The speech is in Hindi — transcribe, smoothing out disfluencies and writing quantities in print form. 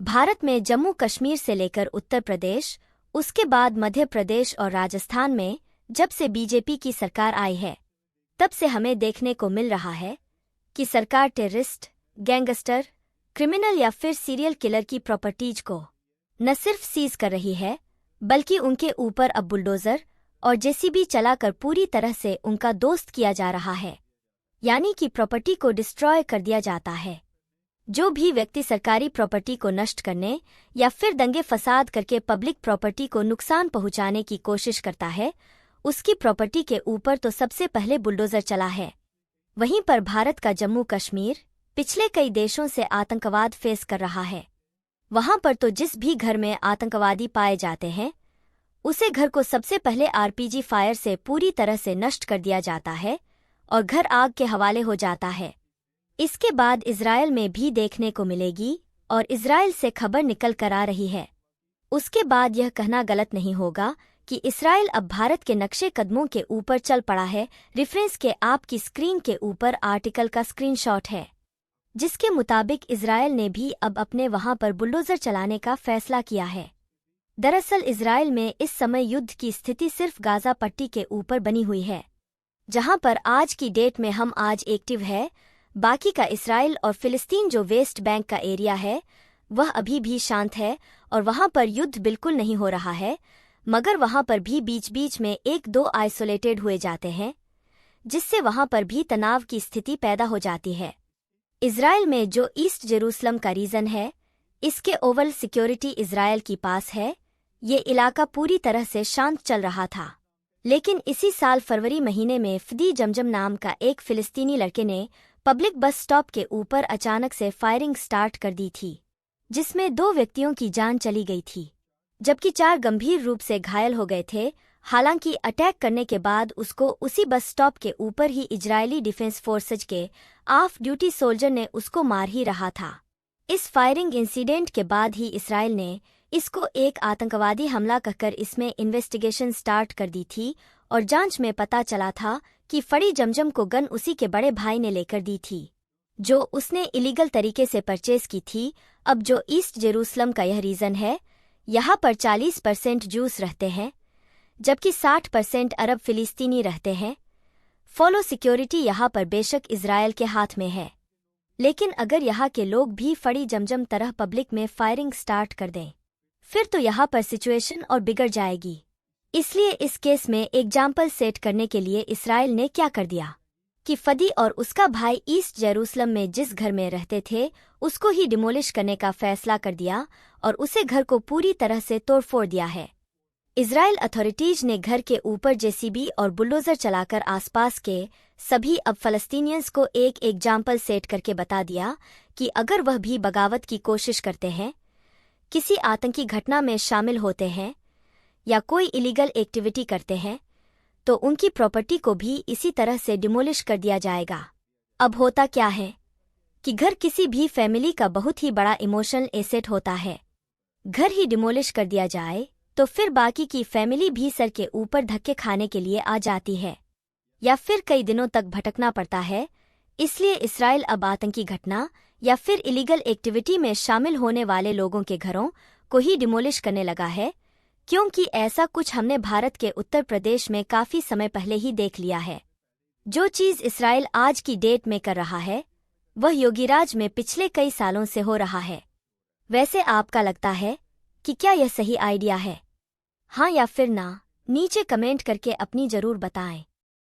भारत में जम्मू कश्मीर से लेकर उत्तर प्रदेश, उसके बाद मध्य प्रदेश और राजस्थान में जब से बीजेपी की सरकार आई है, तब से हमें देखने को मिल रहा है कि सरकार टेररिस्ट, गैंगस्टर, क्रिमिनल या फिर सीरियल किलर की प्रॉपर्टीज को न सिर्फ सीज कर रही है, बल्कि उनके ऊपर अब बुलडोजर और जेसीबी चलाकर पूरी तरह से उनका दोस्त किया जा रहा है, यानी कि प्रॉपर्टी को डिस्ट्रॉय कर दिया जाता है। जो भी व्यक्ति सरकारी प्रॉपर्टी को नष्ट करने या फिर दंगे फसाद करके पब्लिक प्रॉपर्टी को नुकसान पहुंचाने की कोशिश करता है, उसकी प्रॉपर्टी के ऊपर तो सबसे पहले बुलडोजर चला है। वहीं पर भारत का जम्मू कश्मीर पिछले कई देशों से आतंकवाद फेस कर रहा है। वहां पर तो जिस भी घर में आतंकवादी पाए जाते हैं, उसे घर को सबसे पहले आरपीजी फायर से पूरी तरह से नष्ट कर दिया जाता है और घर आग के हवाले हो जाता है। इसके बाद इजरायल में भी देखने को मिलेगी और इजरायल से खबर निकल कर आ रही है। उसके बाद यह कहना गलत नहीं होगा कि इजरायल अब भारत के नक्शे कदमों के ऊपर चल पड़ा है। रेफरेंस के आपकी स्क्रीन के ऊपर आर्टिकल का स्क्रीनशॉट है, जिसके मुताबिक इजरायल ने भी अब अपने वहां पर बुलडोजर चलाने का फैसला किया है। दरअसल इजरायल में इस समय युद्ध की स्थिति सिर्फ गाजा पट्टी के ऊपर बनी हुई है, जहां पर आज की डेट में हम आज एक्टिव है। बाकी का इसराइल और फिलिस्तीन जो वेस्ट बैंक का एरिया है, वह अभी भी शांत है और वहां पर युद्ध बिल्कुल नहीं हो रहा है, मगर वहां पर भी बीच बीच में एक दो आइसोलेटेड हुए जाते हैं, जिससे वहां पर भी तनाव की स्थिति पैदा हो जाती है। इजराइल में जो ईस्ट जेरूसलम का रीजन है, इसके ओवल सिक्योरिटी इजराइल की पास है। ये इलाका पूरी तरह से शांत चल रहा था, लेकिन इसी साल फरवरी महीने में फदी जमजम नाम का एक फिलिस्तीनी लड़के ने पब्लिक बस स्टॉप के ऊपर अचानक से फायरिंग स्टार्ट कर दी थी, जिसमें 2 व्यक्तियों की जान चली गई थी, जबकि 4 गंभीर रूप से घायल हो गए थे। हालांकि अटैक करने के बाद उसको उसी बस स्टॉप के ऊपर ही इजरायली डिफेंस फोर्सेज के ऑफ ड्यूटी सोल्जर ने उसको मार ही रहा था। इस फायरिंग इंसिडेंट के बाद ही इसराइल ने इसको एक आतंकवादी हमला कहकर इसमें इन्वेस्टिगेशन स्टार्ट कर दी थी और जांच में पता चला था कि फड़ी जमजम को गन उसी के बड़े भाई ने लेकर दी थी, जो उसने इलीगल तरीके से परचेज की थी। अब जो ईस्ट जेरूसलम का यह रीजन है, यहाँ पर 40% जूस रहते हैं, जबकि 60% अरब फिलिस्तीनी रहते हैं। फॉलो सिक्योरिटी यहाँ पर बेशक इजरायल के हाथ में है, लेकिन अगर यहाँ के लोग भी फड़ी जमजम तरह पब्लिक में फायरिंग स्टार्ट कर दें, फिर तो यहाँ पर सिचुएशन और बिगड़ जाएगी। इसलिए इस केस में एग्जाम्पल सेट करने के लिए इसराइल ने क्या कर दिया कि फदी और उसका भाई ईस्ट जेरूसलम में जिस घर में रहते थे, उसको ही डिमोलिश करने का फैसला कर दिया और उसे घर को पूरी तरह से तोड़फोड़ दिया है। इजराइल अथॉरिटीज ने घर के ऊपर जेसीबी और बुलडोजर चलाकर आसपास के सभी अब फलस्तीनियंस को एक एग्जाम्पल सेट करके बता दिया कि अगर वह भी बगावत की कोशिश करते हैं, किसी आतंकी घटना में शामिल होते हैं या कोई इलीगल एक्टिविटी करते हैं, तो उनकी प्रॉपर्टी को भी इसी तरह से डिमोलिश कर दिया जाएगा। अब होता क्या है कि घर किसी भी फैमिली का बहुत ही बड़ा इमोशनल एसेट होता है। घर ही डिमोलिश कर दिया जाए तो फिर बाकी की फैमिली भी सर के ऊपर धक्के खाने के लिए आ जाती है या फिर कई दिनों तक भटकना पड़ता है। इसलिए इसराइल अब आतंकी घटना या फिर इलीगल एक्टिविटी में शामिल होने वाले लोगों के घरों को ही डिमोलिश करने लगा है, क्योंकि ऐसा कुछ हमने भारत के उत्तर प्रदेश में काफी समय पहले ही देख लिया है। जो चीज इसराइल आज की डेट में कर रहा है, वह योगीराज में पिछले कई सालों से हो रहा है। वैसे आपका लगता है कि क्या यह सही आइडिया है? हाँ या फिर ना, नीचे कमेंट करके अपनी जरूर बताएं।